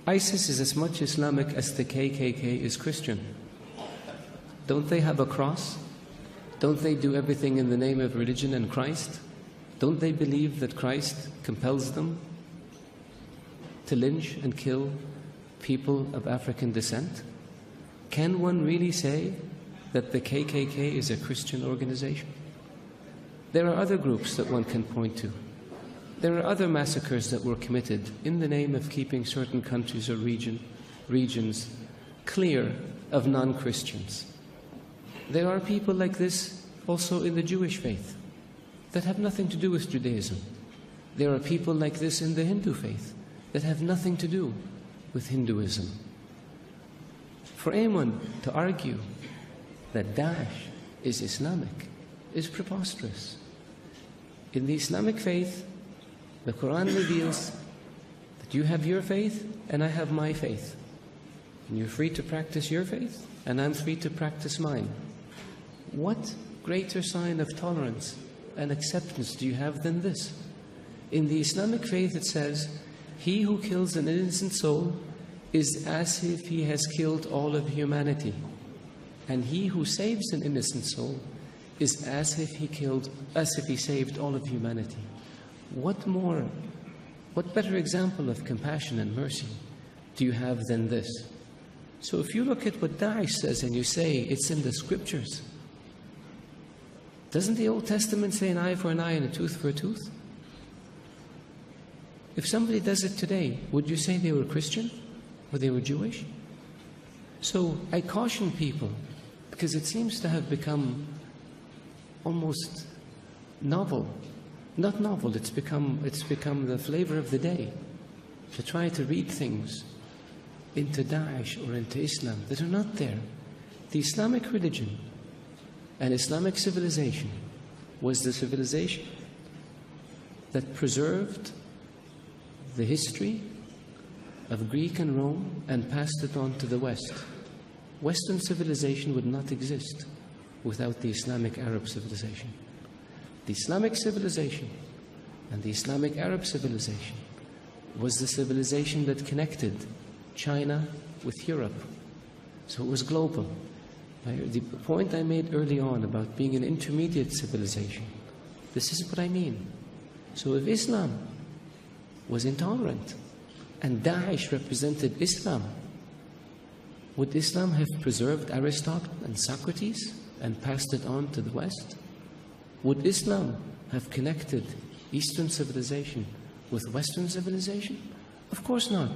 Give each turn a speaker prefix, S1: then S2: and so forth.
S1: ISIS is as much Islamic as the KKK is Christian. Don't they have a cross? Don't they do everything in the name of religion and Christ? Don't they believe that Christ compels them to lynch and kill people of African descent? Can one really say that the KKK is a Christian organization? There are other groups that one can point to. There are other massacres that were committed in the name of keeping certain countries or regions clear of non-Christians. There are people like this also in the Jewish faith that have nothing to do with Judaism. There are people like this in the Hindu faith that have nothing to do with Hinduism. For anyone to argue that Daesh is Islamic is preposterous. In the Islamic faith, the Quran reveals that you have your faith and I have my faith. And you're free to practice your faith and I'm free to practice mine. What greater sign of tolerance and acceptance do you have than this? In the Islamic faith it says, he who kills an innocent soul is as if he has killed all of humanity. And he who saves an innocent soul is as if he saved all of humanity. What better example of compassion and mercy do you have than this? So if you look at what Daesh says and you say it's in the scriptures, doesn't the Old Testament say an eye for an eye and a tooth for a tooth? If somebody does it today, would you say they were Christian or they were Jewish? So I caution people, because it seems to have become almost novel. Not novel, it's become the flavor of the day to try to read things into Daesh or into Islam that are not there. The Islamic religion and Islamic civilization was the civilization that preserved the history of Greek and Rome and passed it on to the West. Western civilization would not exist without the Islamic Arab civilization. The Islamic civilization and the Islamic Arab civilization was the civilization that connected China with Europe. So it was global. The point I made early on about being an intermediate civilization, this is what I mean. So if Islam was intolerant and Daesh represented Islam, would Islam have preserved Aristotle and Socrates and passed it on to the West? Would Islam have connected Eastern civilization with Western civilization? Of course not.